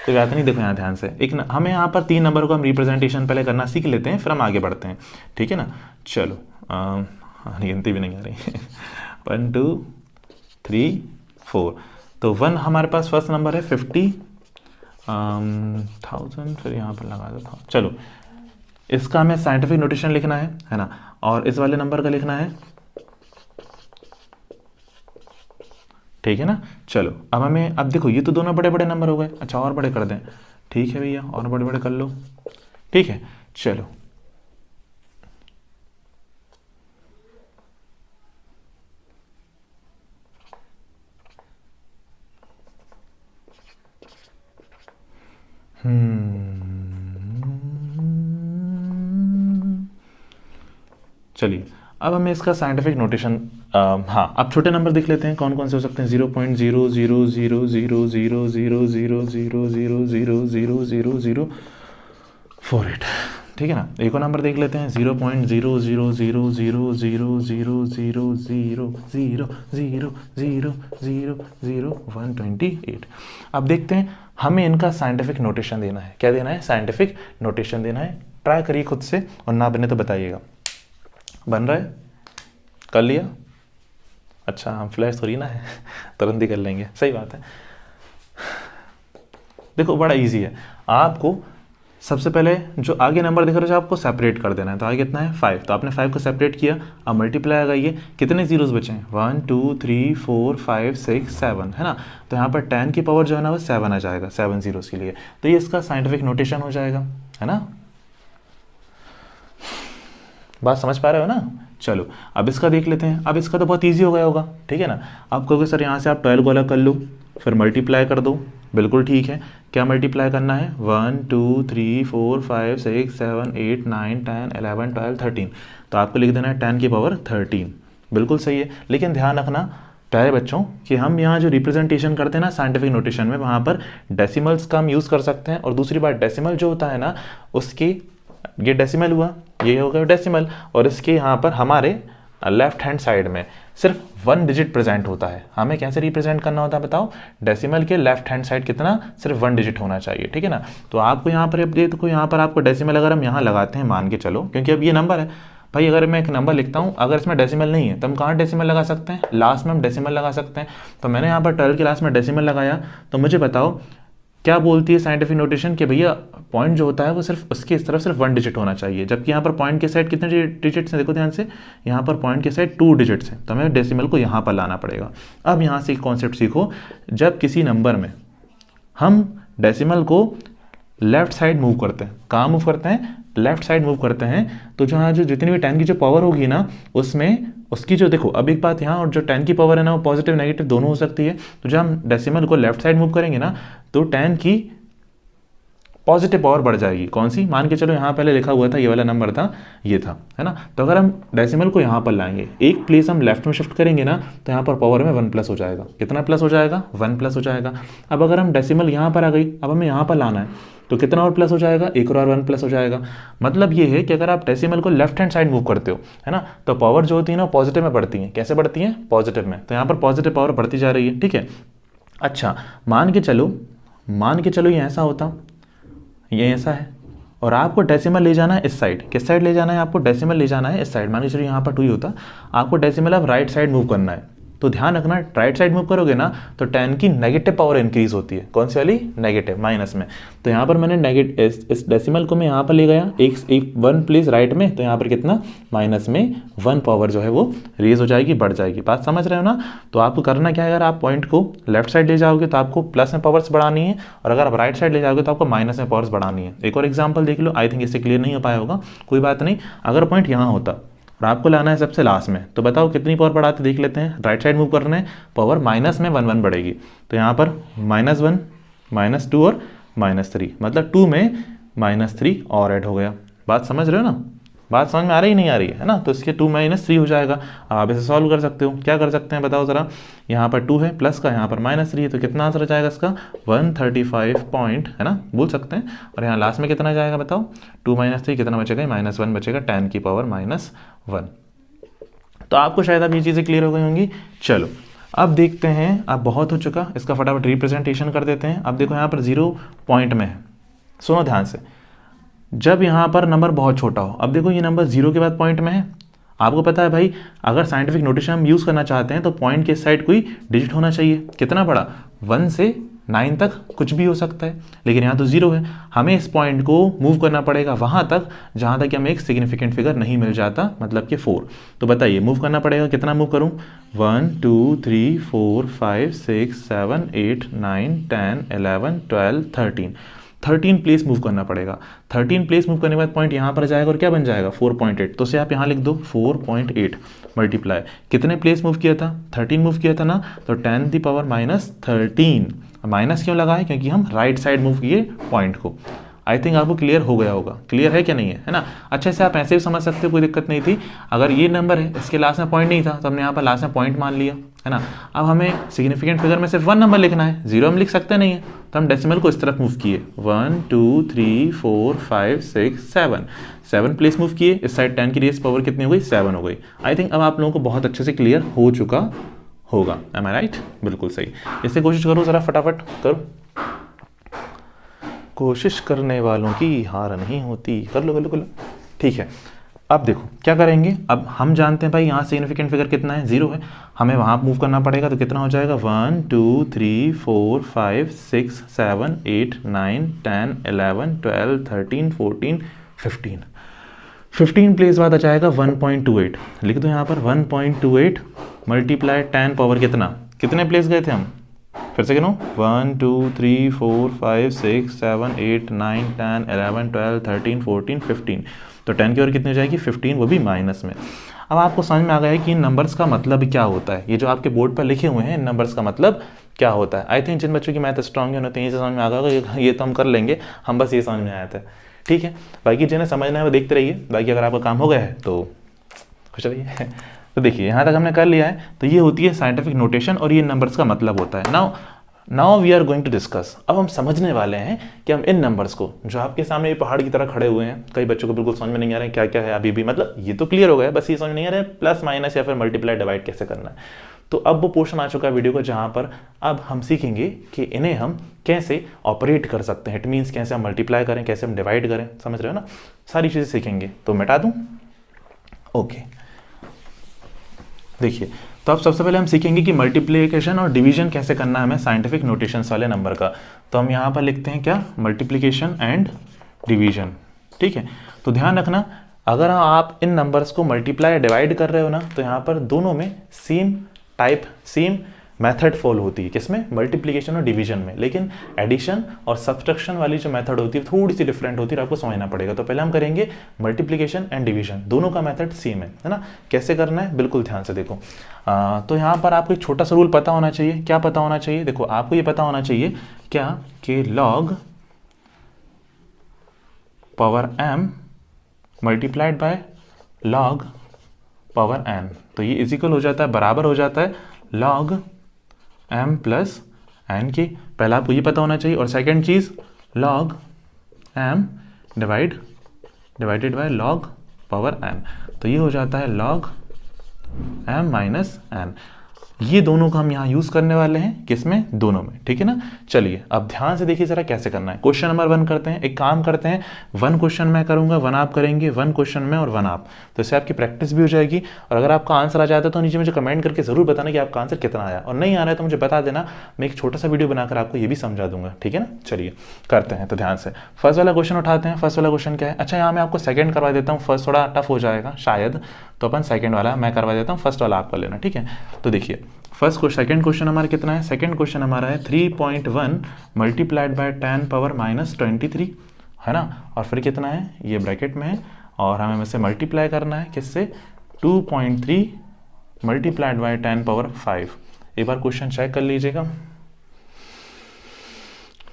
तो बात नहीं। देखो यहाँ ध्यान से, हमें यहाँ पर 3 नंबर को हम रिप्रेजेंटेशन पहले करना सीख लेते हैं, फिर हम आगे बढ़ते हैं, ठीक है ना। चलो गिनती भी नहीं आ रही 1 2 3 4, तो 1 हमारे पास फर्स्ट नंबर है, 50,000, फिर यहाँ पर लगा दो। चलो इसका हमें साइंटिफिक नोटेशन लिखना है ना, और इस वाले नंबर का लिखना है, ठीक है ना। चलो अब हमें, अब देखो ये तो दोनों बड़े बड़े नंबर हो गए, अच्छा और बड़े कर दें, ठीक है भैया, और बड़े बड़े कर लो, ठीक है। चलो चलिए अब हमें इसका साइंटिफिक नोटेशन, हाँ अब छोटे नंबर देख लेते हैं कौन कौन से हो सकते हैं। 0.00000000000000048, ठीक है ना। एक और नंबर देख लेते हैं, 0.000000000000128। अब देखते हैं, हमें इनका साइंटिफिक नोटेशन देना है। क्या देना है? साइंटिफिक नोटेशन देना है। ट्राई करिए खुद से, और ना बने तो बताइएगा। बन रहा है? कर लिया? अच्छा, हम फ्लैश थोड़ी ना है तुरंत ही कर लेंगे, सही बात है। देखो बड़ा इजी है। आपको सबसे पहले जो आगे नंबर दिख रहा है आपको सेपरेट कर देना है। तो आगे कितना है? 5। तो आपने 5 को सेपरेट किया, अब मल्टीप्लाई लगाइए। कितने जीरोस बचे हैं? 1 2 3 4 5 6 7, है ना। तो यहाँ पर 10 की पावर जो है ना वो 7 आ जाएगा, 7 जीरोस के लिए। तो ये इसका साइंटिफिक नोटेशन हो जाएगा, है ना। बात समझ पा रहे हो ना। चलो अब इसका देख लेते हैं। अब इसका तो बहुत ईजी हो गया होगा, ठीक है ना। आप कहोगे सर यहाँ से आप 12 को अलग कर लो, फिर मल्टीप्लाई कर दो। बिल्कुल ठीक है। क्या मल्टीप्लाई करना है? 1 2 3 4 5 6 7 8 9 10 11 12 13। तो आपको लिख देना है 10 की पावर 13। बिल्कुल सही है। लेकिन ध्यान रखना प्यारे बच्चों कि हम यहाँ जो रिप्रेजेंटेशन करते हैं ना साइंटिफिक नोटेशन में, वहाँ पर डेसिमल्स का हम यूज़ कर सकते हैं। और दूसरी बात, डेसिमल जो होता है ना उसकी, ये डेसिमल हुआ, ये हो गया डेसिमल, और इसके यहाँ पर हमारे लेफ्ट हैंड साइड में सिर्फ 1 डिजिट प्रेजेंट होता है। हमें कैसे रिप्रेजेंट करना होता है बताओ? डेसिमल के लेफ्ट हैंड साइड कितना? सिर्फ 1 डिजिट होना चाहिए, ठीक है ना। तो आपको यहाँ पर, अब देखो यहाँ पर आपको डेसिमल अगर हम यहाँ लगाते हैं, मान के चलो, क्योंकि अब ये नंबर है भाई, अगर मैं एक नंबर लिखता हूँ, अगर इसमें डेसिमल नहीं है तो हम कहाँ डेसिमल लगा सकते हैं? लास्ट में हम डेसिमल लगा सकते हैं। तो मैंने यहाँ पर 12 के लास्ट में डेसिमल लगाया। तो मुझे बताओ क्या बोलती है साइंटिफिक नोटेशन कि भैया पॉइंट जो होता है वो सिर्फ उसकी इस तरफ सिर्फ 1 डिजिट होना चाहिए, जबकि यहाँ पर पॉइंट के साइड कितने डिजिट्स हैं? देखो ध्यान से, यहाँ पर पॉइंट के साइड 2 डिजिट्स हैं। तो हमें डेसिमल को यहाँ पर लाना पड़ेगा। अब यहाँ से एक कॉन्सेप्ट सीखो, जब किसी नंबर में हम डेसिमल को लेफ्ट साइड मूव करते हैं, कहाँ मूव करते हैं? लेफ्ट साइड मूव करते हैं, तो जहाँ जो जितनी भी 10 की जो पावर होगी ना उसमें उसकी जो, देखो अब एक बात यहाँ, और जो 10 की पावर है ना वो पॉजिटिव नेगेटिव दोनों हो सकती है। तो जब हम डेसिमल को लेफ्ट साइड मूव करेंगे ना तो 10 की पॉजिटिव पावर बढ़ जाएगी। कौन सी? मान के चलो यहाँ पहले लिखा हुआ था, ये वाला नंबर था, ये था, है ना। तो अगर हम डेसिमल को यहाँ पर लाएंगे, एक प्लेस हम लेफ्ट में शिफ्ट करेंगे ना, तो यहाँ पर पावर में 1 प्लस हो जाएगा। कितना प्लस हो जाएगा? 1 प्लस हो जाएगा। अब अगर हम डेसिमल यहाँ पर आ गई, अब हमें यहाँ पर लाना है, तो कितना और प्लस हो जाएगा? एक और 1 प्लस हो जाएगा। मतलब ये है कि अगर आप डेसिमल को लेफ्ट हैंड साइड मूव करते हो, है ना, तो पावर जो होती है ना पॉजिटिव में बढ़ती है। कैसे बढ़ती है? पॉजिटिव में। तो यहाँ पर पॉजिटिव पावर बढ़ती जा रही है, ठीक है। अच्छा, मान के चलो ये ऐसा होता, ये ऐसा है, और आपको डेसिमल ले जाना है इस साइड। किस साइड ले जाना है? आपको डेसिमल ले जाना है इस साइड। मान के चलिए यहाँ पर 2 ही होता, आपको डेसिमल अब राइट साइड मूव करना है। तो ध्यान रखना, राइट साइड मूव करोगे ना तो 10 की नेगेटिव पावर इंक्रीज होती है। कौन सी वाली? नेगेटिव, माइनस में। तो यहाँ पर मैंने नेगेटिव इस डेसिमल को मैं यहाँ पर ले गया, एक 1 प्लेस राइट में, तो यहाँ पर कितना? माइनस में 1 पावर जो है वो रेज हो जाएगी, बढ़ जाएगी। बात समझ रहे हो ना। तो आपको करना क्या है, अगर आप पॉइंट को लेफ्ट साइड ले जाओगे तो आपको प्लस में पावर्स बढ़ानी है, और अगर आप राइट साइड ले जाओगे तो आपको माइनस में पावर्स बढ़ानी है। एक और एग्जाम्पल देख लो, आई थिंक इससे क्लियर नहीं हो पाया होगा, कोई बात नहीं। अगर पॉइंट यहाँ होता और आपको लाना है सबसे लास्ट में, तो बताओ कितनी पावर बढ़ाते देख लेते हैं। राइट साइड मूव करना है, पावर माइनस में 1 बढ़ेगी। तो यहाँ पर -1 -2 और -3, मतलब 2 में -3 और ऐड हो गया। बात समझ रहे हो ना। बात समझ में आ रही नहीं आ रही है ना। तो इसके 2 - 3 हो जाएगा। आप इसे सॉल्व कर सकते हो। क्या कर सकते हैं बताओ ज़रा। यहाँ पर 2 है प्लस का, यहाँ पर -3 है, तो कितना आंसर आ जाएगा इसका? 135 पॉइंट, है ना, बोल सकते हैं। और यहाँ लास्ट में कितना जाएगा बताओ? 2 - 3 कितना बचेगा? -1 बचेगा, 10 की पावर -1। तो आपको शायद अब ये चीज़ें क्लियर हो गई होंगी। चलो अब देखते हैं, अब बहुत हो चुका, इसका फटाफट रिप्रेजेंटेशन कर देते हैं। अब देखो यहाँ पर 0 पॉइंट में है, सुनो ध्यान से। जब यहाँ पर नंबर बहुत छोटा हो, अब देखो ये नंबर 0 के बाद पॉइंट में है। आपको पता है भाई, अगर साइंटिफिक नोटेशन हम यूज़ करना चाहते हैं तो पॉइंट के साइड कोई डिजिट होना चाहिए। कितना बड़ा? 1 से 9 तक कुछ भी हो सकता है, लेकिन यहाँ तो 0 है। हमें इस पॉइंट को मूव करना पड़ेगा वहाँ तक जहाँ तक हमें एक सिग्निफिकेंट फिगर नहीं मिल जाता, मतलब कि 4। तो बताइए मूव करना पड़ेगा, कितना मूव करूँ? 1 2 3 4 5 6 7 8 9 10 11 12 13 प्लेस मूव करना पड़ेगा। 13 प्लेस मूव करने के बाद पॉइंट यहाँ पर जाएगा और क्या बन जाएगा? 4.8। तो उसे आप यहाँ लिख दो 4.8 मल्टीप्लाई, कितने प्लेस मूव किया था? 13 मूव किया था ना, तो 10 दी पावर -13। माइनस क्यों लगा है? क्योंकि हम राइट साइड मूव किए पॉइंट को। आई थिंक आपको क्लियर हो गया होगा। क्लियर है क्या नहीं है ना। अच्छा, से आप ऐसे भी समझ सकते हो, कोई दिक्कत नहीं थी। अगर ये नंबर है, इसके लास्ट में पॉइंट नहीं था, तो हमने यहाँ पर लास्ट में पॉइंट मान लिया, है ना। अब हमें सिग्निफिकेंट फिगर में सिर्फ 1 नंबर लिखना है, 0 हम लिख सकते नहीं है, तो हम डेसिमल को इस तरफ मूव किए, 1 2 3 4 5 6 7 7 प्लेस मूव किए, इस साइड 10 की रेस पावर कितनी हो गई, 7 हो गई। आई थिंक अब आप लोगों को बहुत अच्छे से क्लियर हो चुका होगा, एम आई राइट, बिल्कुल सही। इससे कोशिश करो ज़रा फटाफट करो, कोशिश करने वालों की हार नहीं होती, कर लो कर लो कर लो। ठीक है, अब देखो क्या करेंगे, अब हम जानते हैं भाई यहाँ सिग्निफिकेंट फिगर कितना है, 0 है, हमें वहाँ मूव करना पड़ेगा, तो कितना हो जाएगा 1 2 3 4 5 6 7 8 9 10 11 12 13 14 15 15 प्लेस बाद आ जाएगा 1.28, लिख दो यहाँ पर 1.28 मल्टीप्लाई 10 पावर कितने प्लेस गए थे हम, फिर से गिनो 1 2 3 4 5 6 7 8 9 10 11 12 13 14 15, तो 10 की ओर कितनी हो जाएगी 15, वो भी माइनस में। अब आपको समझ में आ गया है कि इन नंबर्स का मतलब क्या होता है, ये जो आपके बोर्ड पर लिखे हुए हैं इन नंबर्स का मतलब क्या होता है। आई थिंक जिन बच्चों की मैथ स्ट्रॉन्ग है उन्हें ये समझ में आ गया, ये तो हम कर लेंगे, हम बस ये समझ में आया था। ठीक है, बाकी जिन्हें समझना है वो देखते रहिए, बाकी अगर आपका काम हो गया है तो खुश रहिए। तो देखिए यहाँ तक हमने कर लिया है, तो ये होती है साइंटिफिक नोटेशन और ये नंबर्स का मतलब होता है। Now we are going to discuss, अब हम समझने वाले हैं कि हम इन नंबर्स को जो आपके सामने ये पहाड़ की तरह खड़े हुए हैं, कई बच्चों को बिल्कुल समझ में नहीं आ रहा है क्या क्या है अभी भी, मतलब ये तो क्लियर हो गया, बस ये समझ नहीं आ रहा है प्लस माइनस या फिर मल्टीप्लाई डिवाइड कैसे करना है। तो अब वो पोर्शन आ चुका है वीडियो को जहाँ पर अब हम सीखेंगे कि इन्हें हम कैसे ऑपरेट कर सकते हैं, इट मीन्स कैसे हम मल्टीप्लाई करें, कैसे हम डिवाइड करें, समझ रहे हो ना, सारी चीज़ें सीखेंगे। तो मिटा दूँ, ओके। देखिए, तो अब सबसे पहले हम सीखेंगे कि मल्टीप्लिकेशन और डिवीजन कैसे करना है हमें साइंटिफिक नोटेशंस वाले नंबर का। तो हम यहाँ पर लिखते हैं क्या, मल्टीप्लिकेशन एंड डिवीजन। ठीक है, तो ध्यान रखना अगर आप इन नंबर्स को मल्टीप्लाई डिवाइड कर रहे हो ना, तो यहाँ पर दोनों में सेम मेथड फॉलो होती है, किसमें, मल्टीप्लिकेशन और डिवीजन में, लेकिन एडिशन और सब्सट्रैक्शन वाली जो मेथड होती है थोड़ी सी डिफरेंट होती है, आपको समझना पड़ेगा। तो पहले हम करेंगे मल्टीप्लिकेशन एंड डिवीजन, दोनों का मेथड सेम है ना। कैसे करना है बिल्कुल ध्यान से देखो। तो यहाँ पर आपको एक छोटा सा रूल पता होना चाहिए, क्या पता होना चाहिए, देखो आपको ये पता होना चाहिए क्या, कि log power m multiplied by log power n, तो ये इजिकल हो जाता है, बराबर हो जाता है log m प्लस n की, पहला आपको ये पता होना चाहिए। और second cheese log m divided by log power n, तो ये हो जाता है log m माइनस n। ये दोनों का हम यहाँ यूज़ करने वाले हैं, किसमें, दोनों में, ठीक है ना। चलिए अब ध्यान से देखिए जरा कैसे करना है। क्वेश्चन नंबर 1 करते हैं, एक काम करते हैं, 1 क्वेश्चन मैं करूँगा, 1 आप करेंगे, 1 क्वेश्चन में और 1 आप, तो इससे आपकी प्रैक्टिस भी हो जाएगी। और अगर आपका आंसर आ जाता है तो नीचे मुझे कमेंट करके ज़रूर बताना कि आपका आंसर कितना आया, और नहीं आ रहा है तो मुझे बता देना, मैं एक छोटा सा वीडियो बनाकर आपको ये भी समझा दूंगा, ठीक है ना। चलिए करते हैं, तो ध्यान से फर्स्ट वाला क्वेश्चन उठाते हैं। फर्स्ट वाला क्वेश्चन क्या है, अच्छा यहाँ मैं आपको सेकंड करवा देता हूँ, फर्स्ट थोड़ा टफ हो जाएगा शायद, तो अपन सेकंड वाला मैं करवा देता हूँ, फर्स्ट वाला आप कर लेना, ठीक है। तो देखिए सेकंड क्वेश्चन हमारा कितना है, सेकंड क्वेश्चन हमारा है 3.1 मल्टीप्लाइड बाय 10 पावर माइनस 23, है ना, और फिर कितना है, ये ब्रैकेट में है, और हमें इसे मल्टीप्लाई करना है किससे, 2.3 मल्टीप्लाइड बाय 10 पावर 5। एक बार क्वेश्चन चेक कर लीजिएगा,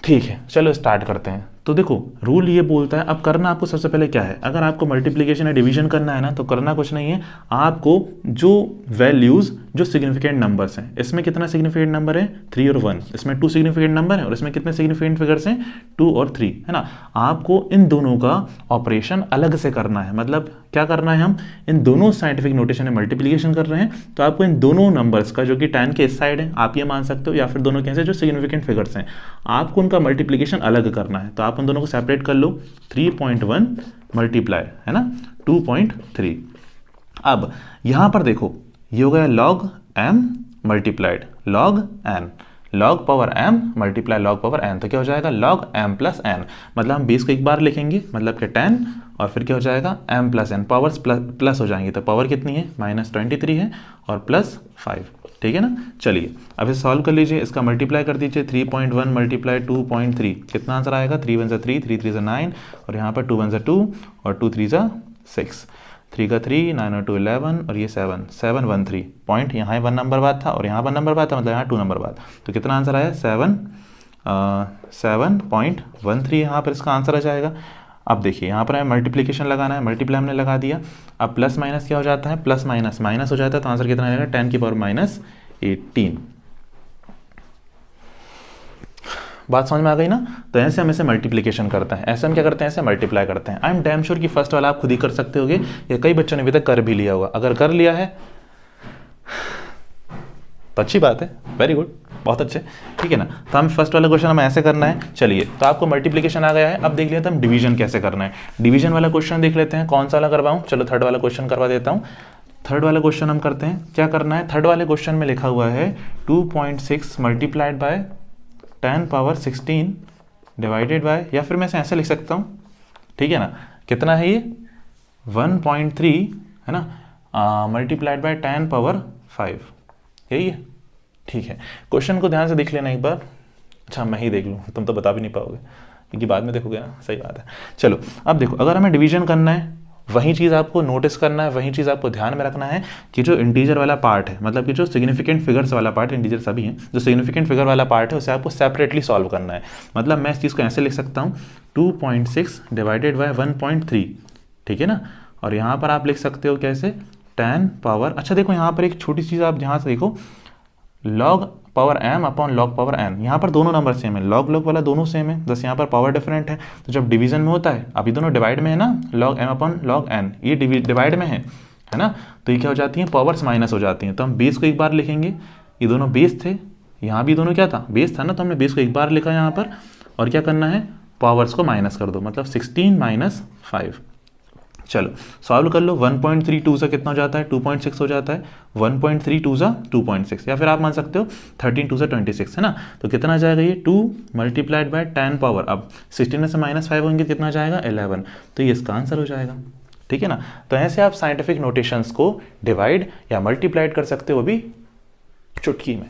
ठीक है। चलो स्टार्ट करते हैं। तो देखो रूल ये बोलता है, अब करना आपको सबसे पहले क्या है, अगर आपको मल्टीप्लिकेशन या डिवीजन करना है ना, तो करना कुछ नहीं है, आपको जो वैल्यूज जो सिग्निफिकेंट नंबर्स हैं, इसमें कितना सिग्निफिकेंट नंबर है 3 और 1, इसमें 2 सिग्निफिकेंट नंबर है, और इसमें कितने सिग्निफिकेंट फिगर्स हैं 2 और 3, है ना। आपको इन दोनों का ऑपरेशन अलग से करना है, मतलब क्या करना है, हम इन दोनों साइंटिफिक नोटेशन में मल्टीप्लिकेशन कर रहे हैं, तो आपको इन दोनों नंबर्स का जो कि 10 के इस साइड है आप ये मान सकते हो, या फिर दोनों कैसे जो सिग्निफिकेंट फिगर्स हैं, आपको उनका मल्टीप्लिकेशन अलग करना है। तो आप उन दोनों को सेपरेट कर लो, 3.1 मल्टीप्लाई, है ना, 2.3। अब यहां पर देखो ये हो गया log m multiplied log n, log power m multiply log power n, तो क्या हो जाएगा log m प्लस n, मतलब हम बेस को एक बार लिखेंगे, मतलब कि 10, और फिर क्या हो जाएगा m plus n, powers plus हो जाएंगी, तो पावर कितनी है -23 है और प्लस 5, ठीक है ना। चलिए अब इसे सॉल्व कर लीजिए, इसका मल्टीप्लाई कर दीजिए, 3.1 मल्टीप्लाई 2.3, कितना आंसर आएगा, 3 1 3, 3 3 9, और यहाँ पर 2 1 2 और 2 3 6, 3 का 3, 9 और 2 11, और ये 7 7 1 3 पॉइंट, यहाँ 1 नंबर बाद था और यहाँ 1 नंबर बाद था, मतलब यहाँ 2 नंबर बाद, तो कितना आंसर आया 7.13 यहाँ पर इसका आंसर आ जाएगा। अब देखिए यहाँ पर हमें मल्टीप्लिकेशन लगाना है, मल्टीप्लाई हमने लगा दिया, अब प्लस माइनस क्या हो जाता है, प्लस माइनस माइनस हो जाता है, तो आंसर कितना आएगा 10 की पावर 18। बात समझ में आ गई ना? तो ऐसे हम इसे मल्टीप्लिकेशन करते हैं, ऐसे हम क्या करते हैं, ऐसे मल्टीप्लाई करते हैं। आई एम डैम श्योर कि फर्स्ट वाला आप खुद ही कर सकते होगे, या कई बच्चों ने अभी तक कर भी लिया होगा। अगर कर लिया है तो अच्छी बात है, वेरी गुड, बहुत अच्छे, ठीक है ना। तो हम फर्स्ट वाला क्वेश्चन हमें ऐसे करना है। चलिए, तो आपको मल्टीप्लिकेशन आ गया है, अब देख लेते हैं हम डिवीजन कैसे करना है। डिवीजन वाला क्वेश्चन देख लेते हैं, कौन सा वाला करवाऊँ? चलो थर्ड वाला क्वेश्चन करवा देता हूँ। थर्ड वाला क्वेश्चन हम करते हैं, क्या करना है। थर्ड वाले क्वेश्चन में लिखा हुआ है 2.6 multiplied by 10 power 16 divided by, या फिर मैं ऐसे लिख सकता हूँ, ठीक है ना। कितना है ये? 1.3 है ना, मल्टीप्लाइड बाय 10 पावर 5, यही है, ठीक है। क्वेश्चन को ध्यान से देख लेना एक बार। अच्छा, मैं ही देख लूँ, तुम तो बता भी नहीं पाओगे क्योंकि बाद में देखोगे ना, सही बात है। चलो अब देखो, अगर हमें डिवीजन करना है, वही चीज़ आपको नोटिस करना है, वही चीज़ आपको ध्यान में रखना है कि जो इंटीजर वाला पार्ट है, मतलब कि जो सिग्निफिकेंट फिगर्स वाला पार्ट, इंटीजर सभी हैं, जो सिग्निफिकेंट फिगर वाला पार्ट है उसे आपको सेपरेटली सॉल्व करना है। मतलब मैं इस चीज़ को ऐसे लिख सकता हूँ 2.6 डिवाइडेड बाय 1.3, ठीक है ना। और यहाँ पर आप लिख सकते हो कैसे, 10 पावर, अच्छा देखो यहाँ पर एक छोटी चीज़ आप यहाँ से देखो, log power m upon log power n, यहाँ पर दोनों नंबर सेम है, लॉग लॉग वाला दोनों सेम है, बस यहाँ पर पावर डिफरेंट है। तो जब डिवीजन में होता है, अभी दोनों डिवाइड में है ना, log m upon log n, ये डिवाइड में है ना, तो ये क्या हो जाती हैं, पावर्स माइनस हो जाती हैं। तो हम बेस को एक बार लिखेंगे, ये दोनों बेस थे, यहाँ भी दोनों क्या था, बेस था ना, तो हमने बेस को एक बार लिखा यहाँ पर, और क्या करना है, पावर्स को माइनस कर दो, मतलब 16 माइनस 5। चलो सॉल्व कर लो, 1.3 2 से कितना हो जाता है, 2.6 हो जाता है, 1.3 2 सा 2.6, या फिर आप मान सकते हो 13 2 से 26, है ना। तो कितना आ जाएगा ये, 2 मल्टीप्लाइड बाय 10 पावर, अब 16 में से -5 होंगे, कितना जाएगा 11, तो ये इसका आंसर हो जाएगा, ठीक है ना। तो ऐसे आप साइंटिफिक नोटेशंस को डिवाइड या मल्टीप्लाइड कर सकते हो, भी चुटकी में।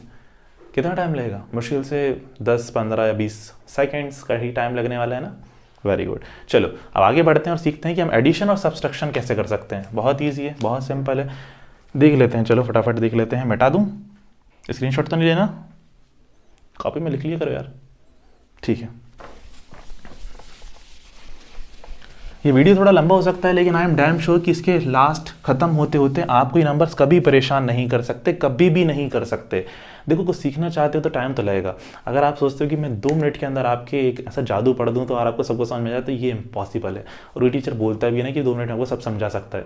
कितना टाइम लगेगा, मुश्किल से 10 15 या 20 सेकेंड्स का ही टाइम लगने वाला है ना। Very good. चलो अब आगे बढ़ते हैं और सीखते हैं कि हम एडिशन और सब्सट्रैक्शन कैसे कर सकते हैं। बहुत ईजी है, बहुत सिंपल है, देख लेते हैं। चलो फटाफट देख लेते हैं। मिटा दूं, स्क्रीनशॉट तो नहीं लेना, कॉपी में लिख लिया करो यार, ठीक है। ये वीडियो थोड़ा लंबा हो सकता है, लेकिन आई एम डैम श्योर कि इसके लास्ट खत्म होते होते आपको ये नंबर्स कभी परेशान नहीं कर सकते, कभी भी नहीं कर सकते। देखो, कुछ सीखना चाहते हो तो टाइम तो लगेगा। अगर आप सोचते हो कि मैं 2 मिनट के अंदर आपके एक ऐसा जादू पढ़ दूं तो और आपको सबको समझ में जाए, तो ये इम्पॉसिबल है। और ये टीचर बोलता भी है ना कि 2 मिनट में आपको सब समझा सकता है।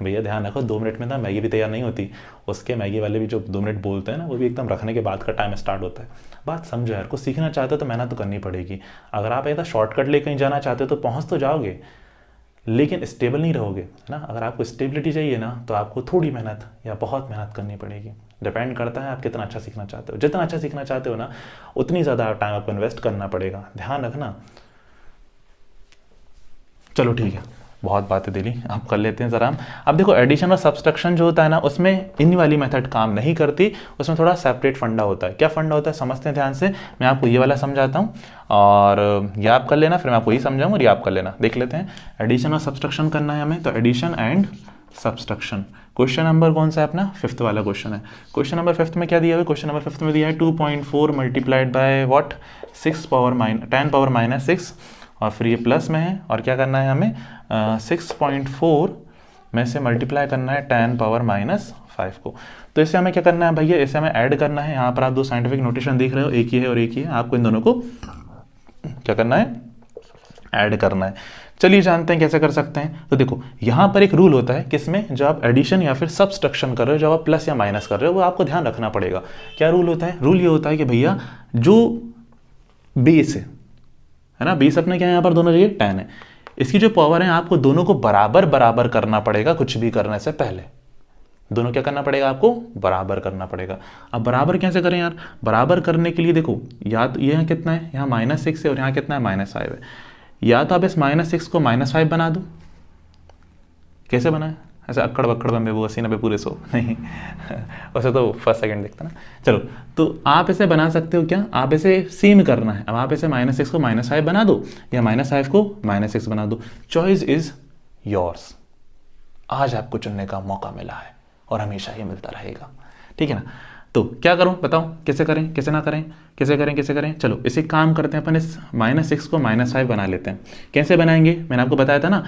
भैया ध्यान रखो, 2 मिनट में ना मैगी भी तैयार नहीं होती। उसके मैगी वाले भी जो 2 मिनट बोलते हैं ना, वो भी एकदम रखने के बाद का टाइम स्टार्ट होता है। बात समझो यार, कुछ सीखना चाहते हो तो मेहनत तो करनी पड़ेगी। अगर आप ऐसा शॉर्टकट लेकर कहीं जाना चाहते हो तो पहुँच तो जाओगे, लेकिन स्टेबल नहीं रहोगे ना। अगर आपको स्टेबिलिटी चाहिए ना, तो आपको थोड़ी मेहनत या बहुत मेहनत करनी पड़ेगी। डिपेंड करता है आप कितना अच्छा सीखना चाहते हो। जितना अच्छा सीखना चाहते हो ना, उतनी ज़्यादा टाइम आपको इन्वेस्ट करना पड़ेगा, ध्यान रखना। चलो ठीक है, बहुत बातें दिली, आप कर लेते हैं ज़रा हम। अब देखो, एडिशन और सब्सट्रैक्शन जो होता है ना, उसमें इन वाली मेथड काम नहीं करती, उसमें थोड़ा सेपरेट फंडा होता है। क्या फंडा होता है, समझते हैं ध्यान से। मैं आपको ये वाला समझाता हूँ और ये आप कर लेना, फिर मैं आपको ये समझाऊँ और ये आप कर लेना। देख लेते हैं, एडिशन और सब्सट्रैक्शन करना है हमें, तो addition and subtraction. Question number कौन सा है अपना, 5th वाला क्वेश्चन है। क्वेश्चन नंबर 5th में क्या दिया हुआ है, क्वेश्चन नंबर 5th में दिया है 2.4 मल्टीप्लाइड बाय व्हाट, 10 पावर -6, और फिर ये प्लस में है, और क्या करना है हमें, 6.4 में से मल्टीप्लाई करना है 10 पावर -5 को। तो इसे हमें क्या करना है भैया, इसे हमें ऐड करना है। यहाँ पर आप 2 साइंटिफिक नोटेशन देख रहे हो, एक ही है और एक ही है, आपको इन दोनों को क्या करना है, ऐड करना है। चलिए जानते हैं कैसे कर सकते हैं। तो देखो, यहाँ पर एक रूल होता है, किसमें, जब आप एडिशन या फिर सब्सट्रैक्शन कर रहे हो, जब आप प्लस या माइनस कर रहे हो, वो आपको ध्यान रखना पड़ेगा। क्या रूल होता है, रूल ये होता है कि भैया जो बेस है ना, बेस अपने क्या है, यहाँ पर दोनों जगह 10 है, इसकी जो पावर है आपको दोनों को बराबर बराबर करना पड़ेगा। कुछ भी करने से पहले दोनों क्या करना पड़ेगा, आपको बराबर करना पड़ेगा। अब बराबर कैसे करें यार, बराबर करने के लिए देखो, या तो यहाँ कितना है, यहाँ -6 है और यहाँ कितना है, -5 है। या तो आप इस -6 को -5 बना दो। कैसे बनाए, ऐसे अक्कड़ बक्कड़ बम्बे वो 80 90 पूरे 100 नहीं वैसे तो फर्स्ट सेकंड देखता ना। चलो, तो आप इसे बना सकते हो क्या, आप इसे सेम करना है। अब आप इसे -6 को -5 बना दो, या -5 को -6 बना दो। Choice is yours. आज आपको चुनने का मौका मिला है और हमेशा ही मिलता रहेगा, ठीक है ना। तो क्या करूं, बताओ कैसे करें, कैसे ना करें, कैसे करें, कैसे करें। चलो इसे काम करते हैं, अपन इस -6 को -5 बना लेते हैं। कैसे बनाएंगे, मैंने आपको बताया था ना,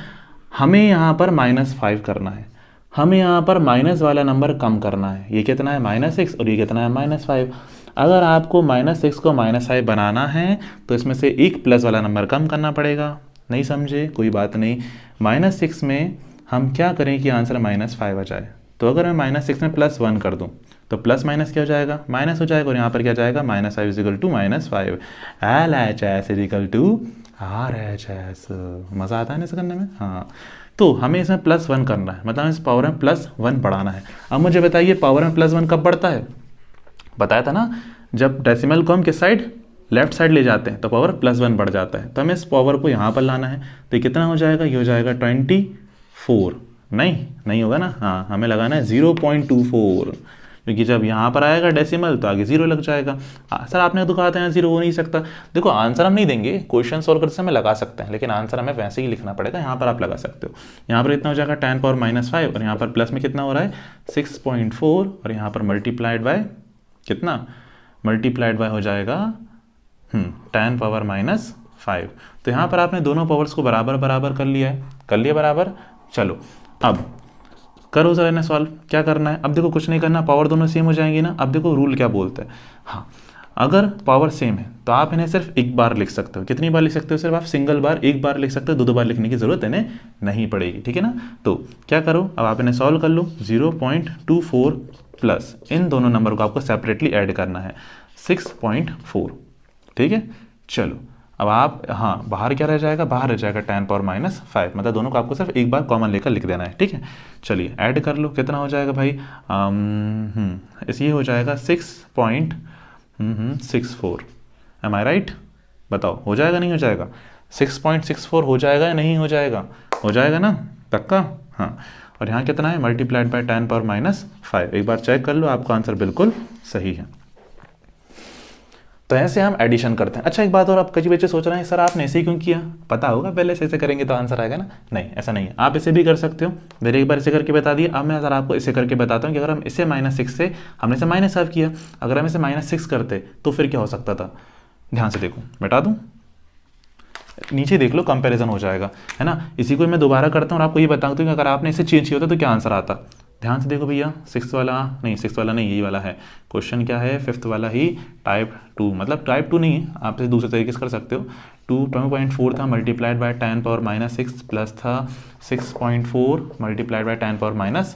हमें यहाँ पर -5 करना है, हमें यहाँ पर माइनस वाला नंबर कम करना है। ये कितना है -6 और ये कितना है -5। अगर आपको -6 को -5 बनाना है तो इसमें से एक प्लस वाला नंबर कम करना पड़ेगा। नहीं समझे? कोई बात नहीं। -6 में हम क्या करें कि आंसर -5 आ जाए। तो अगर मैं -6 में +1 कर दूँ तो प्लस माइनस क्या हो जाएगा, माइनस हो जाएगा, और यहाँ पर क्या जाएगा -5 is equal to -5। LHS is equal to RHS। मज़ा आता है ना इसे करने में? हाँ। तो हमें इसमें +1 करना है, मतलब इस पावर में +1 बढ़ाना है। अब मुझे बताइए पावर में +1 कब बढ़ता है? बताया था ना, जब डेसिमल को हम किस साइड, लेफ्ट साइड ले जाते हैं तो पावर +1 बढ़ जाता है। तो हमें इस पावर को यहाँ पर लाना है। तो कितना हो जाएगा? ये हो जाएगा 24। नहीं होगा ना? हाँ, हमें लगाना है 0.24, क्योंकि जब यहाँ पर आएगा डेसिमल तो आगे 0 लग जाएगा। सर आपने तो कहा था यहाँ 0 हो नहीं सकता। देखो आंसर हम नहीं देंगे, क्वेश्चन सॉल्व करते समय लगा सकते हैं, लेकिन आंसर हमें वैसे ही लिखना पड़ेगा। यहाँ पर आप लगा सकते हो। यहाँ पर कितना हो जाएगा 10⁻⁵, और यहाँ पर प्लस में कितना हो रहा है 6.4, और यहाँ पर मल्टीप्लाइड बाय कितना, मल्टीप्लाइड बाय हो जाएगा 10⁻⁵। तो यहाँ पर आपने दोनों पावर्स को बराबर बराबर कर लिया है, कर लिया बराबर। चलो अब करो जरा इन्हें सॉल्व। क्या करना है? अब देखो कुछ नहीं करना, पावर दोनों सेम हो जाएंगी ना। अब देखो रूल क्या बोलता है। हाँ, अगर पावर सेम है तो आप इन्हें सिर्फ एक बार लिख सकते हो। कितनी बार लिख सकते हो? सिर्फ आप सिंगल बार, एक बार लिख सकते हो। दो बार लिखने की जरूरत इन्हें नहीं पड़ेगी, ठीक है ना। तो क्या करो, अब आप इन्हें सॉल्व कर लो। 0.24 प्लस इन दोनों नंबर को आपको सेपरेटली ऐड करना है 6.4, ठीक है। चलो अब आप, हाँ, बाहर क्या रह जाएगा, बाहर रह जाएगा 10⁻⁵, मतलब दोनों को आपको सिर्फ एक बार कॉमन लेकर लिख देना है, ठीक है। चलिए ऐड कर लो। कितना हो जाएगा भाई? ये हो जाएगा 6.64। एम आई राइट? बताओ हो जाएगा नहीं हो जाएगा? 6.64 हो जाएगा या नहीं हो जाएगा? हो जाएगा ना, पक्का? हाँ। और यहाँ कितना है? Multiplied by 10⁻⁵। एक बार चेक कर लो, आपका आंसर बिल्कुल सही है। तो ऐसे हम एडिशन करते हैं। अच्छा एक बात और, आप कई बच्चे सोच रहे हैं सर आपने ऐसे ही क्यों किया? पता होगा पहले से ऐसे करेंगे तो आंसर आएगा ना। नहीं, ऐसा नहीं है, आप इसे भी कर सकते हो। मैंने एक बार इसे करके बता दिया। अब मैं सर आपको इसे करके बताता हूँ कि अगर हम इसे -6 से, हमने इसे -5 किया, अगर हम इसे -6 करते तो फिर क्या हो सकता था। ध्यान से देखो, मिटा दूँ, नीचे देख लो, कंपैरिजन हो जाएगा, है ना। इसी को मैं दोबारा करता हूँ और आपको ये बताता हूँ कि अगर आपने इसे चेंज किया होता तो क्या आंसर आता। ध्यान से देखो भैया, 6 वाला नहीं, यही वाला है क्वेश्चन। क्या है? 5th वाला ही, टाइप 2, मतलब टाइप 2 नहीं है, आप इसे दूसरे तरीके से कर सकते हो। 2.4 था मल्टीप्लाइड बाय 10⁻⁶, प्लस था 6.4 मल्टीप्लाइड बाय 10⁻⁵।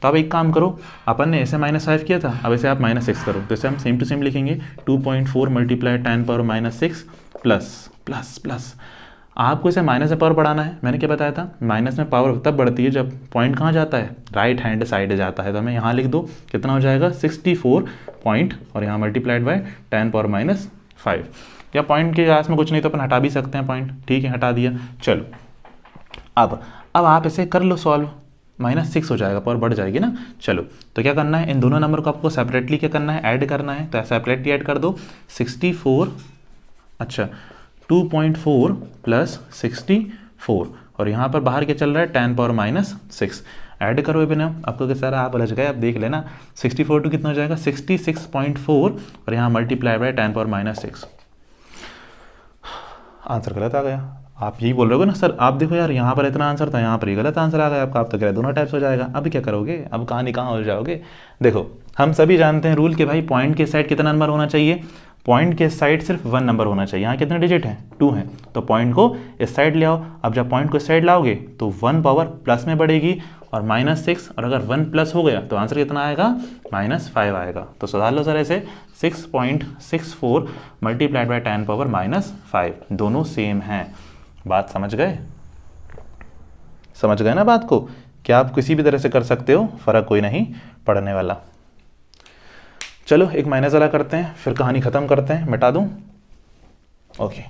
तो अब एक काम करो, अपन ने ऐसे -5 किया था, अब इसे आप -6 करो, तो इसे हम सेम टू सेम लिखेंगे। 2.4 मल्टीप्लाइड 10⁻⁶ प्लस आपको इसे माइनस में पावर बढ़ाना है। मैंने क्या बताया था, माइनस में पावर तब बढ़ती है जब पॉइंट कहाँ जाता है, राइट हैंड साइड जाता है। तो हमें यहाँ लिख दो, कितना हो जाएगा 64 पॉइंट, और यहाँ मल्टीप्लाइड बाय 10⁻⁵। या पॉइंट के आस में कुछ नहीं तो अपन हटा भी सकते हैं पॉइंट, ठीक है, हटा दिया। चलो अब आप इसे कर लो सॉल्व, -6 हो जाएगा, पावर बढ़ जाएगी ना। चलो तो क्या करना है, इन दोनों नंबर को आपको सेपरेटली क्या करना है, ऐड करना है। तो सेपरेटली ऐड कर दो 64, अच्छा 2.4 प्लस 64, और यहाँ पर बाहर क्या चल रहा है 10⁻⁶। ऐड करो बिना, आपको क्या सारा आप उलझ गए, आप देख लेना। 64 टू कितना हो जाएगा 66.4, और यहाँ मल्टीप्लाई बाय 10⁻⁶। आंसर गलत आ गया। आप यही बोल रहे हो ना सर, आप देखो यार यहाँ पर इतना आंसर था, यहाँ पर ये गलत आंसर आ गया आपका। आप तो कह रहे दोनों टाइप्स हो जाएगा। अब क्या करोगे, अब कहानी कहाँ हो जाओगे। देखो हम सभी जानते हैं रूल के भाई, पॉइंट के साइड कितना नंबर होना चाहिए, पॉइंट के साइड सिर्फ 1 नंबर होना चाहिए। यहाँ कितने डिजिट हैं, 2 हैं, तो पॉइंट को इस साइड ले आओ। अब जब पॉइंट को इस साइड लाओगे तो 1 पावर प्लस में बढ़ेगी और -6, और अगर 1 प्लस हो गया तो आंसर कितना आएगा, -5 आएगा। तो सुधार लो सर ऐसे, 6.64 मल्टीप्लाइड बाय 10⁻⁵, दोनों सेम हैं। बात समझ गए, समझ गए ना बात को, क्या आप किसी भी तरह से कर सकते हो, फर्क कोई नहीं पड़ने वाला। चलो एक माइनस वाला करते हैं, फिर कहानी खत्म करते हैं। मिटा दूं, ओके।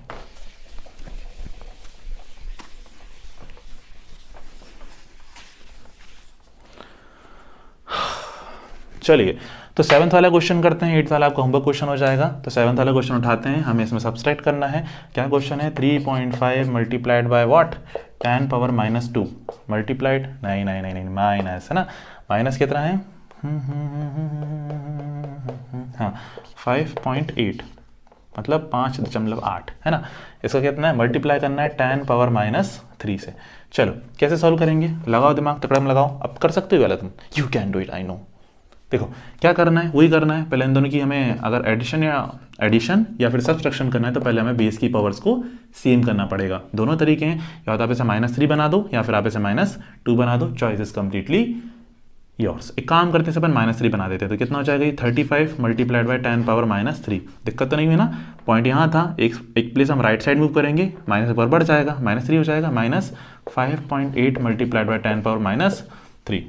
चलिए तो 7th वाला क्वेश्चन करते हैं, 8th वाला आपका होमवर्क क्वेश्चन हो जाएगा। तो 7th वाला क्वेश्चन उठाते हैं, हमें इसमें सब्सट्रैक्ट करना है। क्या क्वेश्चन है, 3.5 मल्टीप्लाइड बाय व्हाट, 10⁻⁻2 मल्टीप्लाइड, नहीं माइनस, है ना, माइनस कितना है, हाँ 5.8, मतलब 5.8, है ना। इसका कितना है, मल्टीप्लाई करना है 10⁻⁻3 से। चलो कैसे सॉल्व करेंगे, लगाओ दिमाग, तकड़म लगाओ, अब कर सकते हो वाला तुम, you can do it, I know. देखो क्या करना है, वही करना है। पहले इन दोनों की हमें अगर एडिशन या फिर सब्सट्रैक्शन करना है तो पहले हमें बेस की पावर्स को सेम करना पड़ेगा। दोनों तरीके हैं, या तो आप इसे -3 बना दो या फिर आप इसे -2 बना दो, चॉइस इज कंप्लीटली योर्स। एक काम करते हैं, अपन -3 बना देते हैं, तो कितना हो जाएगा, 35 मल्टीप्लाइड बाई 10⁻³ दिक्कत तो नहीं हुई ना। पॉइंट यहाँ था, एक प्लेस हम राइट साइड मूव करेंगे, माइनस पर बढ़ जाएगा, -3 हो जाएगा, -5.8 मल्टीप्लाइड बाई 10⁻³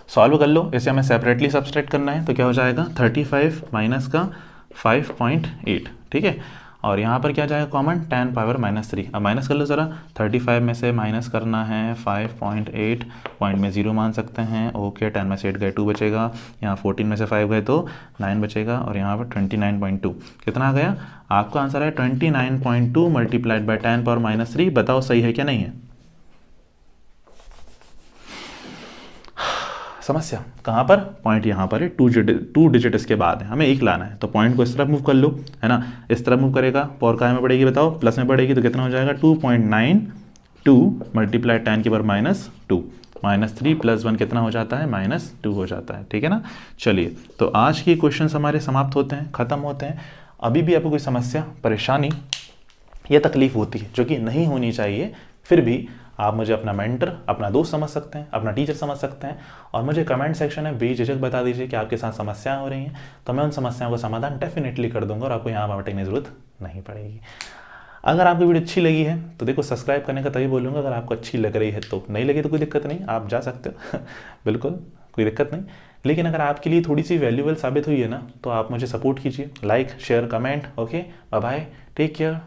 सॉल्व कर लो। इसे हमें सेपरेटली सब्सट्रैक्ट करना है, तो क्या हो जाएगा 35 माइनस का 5.8, ठीक है। और यहाँ पर क्या जाएगा कॉमन, 10⁻³ अब माइनस कर लो ज़रा, 35 में से माइनस करना है 5.8, पॉइंट में 0 मान सकते हैं, ओके। 10 में से 8 गए 2 बचेगा, यहाँ 14 में से 5 गए तो 9 बचेगा, और यहाँ पर 29.2 कितना आ गया, आपका आंसर है 29.2 मल्टीप्लाइड बाई 10⁻³ बताओ सही है क्या नहीं है। समस्या कहाँ पर, पॉइंट यहाँ पर है, 2 डिजिट इसके बाद है, हमें 1 लाना है, तो पॉइंट को इस तरफ मूव कर लो, है ना, इस तरफ मूव करेगा, पावर काय में पड़ेगी बताओ, प्लस में पड़ेगी, तो कितना हो जाएगा 2.92 मल्टीप्लाई 10⁻², -3 + 1 कितना हो जाता है, -2 हो जाता है, ठीक है ना। चलिए तो आज के क्वेश्चन हमारे समाप्त होते हैं, ख़त्म होते हैं। अभी भी आपको कोई समस्या, परेशानी या तकलीफ होती है जो कि नहीं होनी चाहिए, फिर भी आप मुझे अपना मेंटर, अपना दोस्त समझ सकते हैं, अपना टीचर समझ सकते हैं, और मुझे कमेंट सेक्शन में बेझिझक बता दीजिए कि आपके साथ समस्याएं हो रही हैं, तो मैं उन समस्याओं का समाधान डेफिनेटली कर दूंगा और आपको यहाँ बांटने की ज़रूरत नहीं पड़ेगी। अगर आपको वीडियो अच्छी लगी है तो देखो सब्सक्राइब करने का तभी बोलूँगा, अगर आपको अच्छी लग रही है तो, नहीं लगी तो कोई दिक्कत नहीं, आप जा सकते हो बिल्कुल कोई दिक्कत नहीं। लेकिन अगर आपके लिए थोड़ी सी वैल्यूबल साबित हुई है ना, तो आप मुझे सपोर्ट कीजिए, like share comment, okay. Bye bye, take care,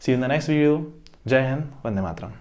see you in the next video. जय हिंद, वंदे मातरम।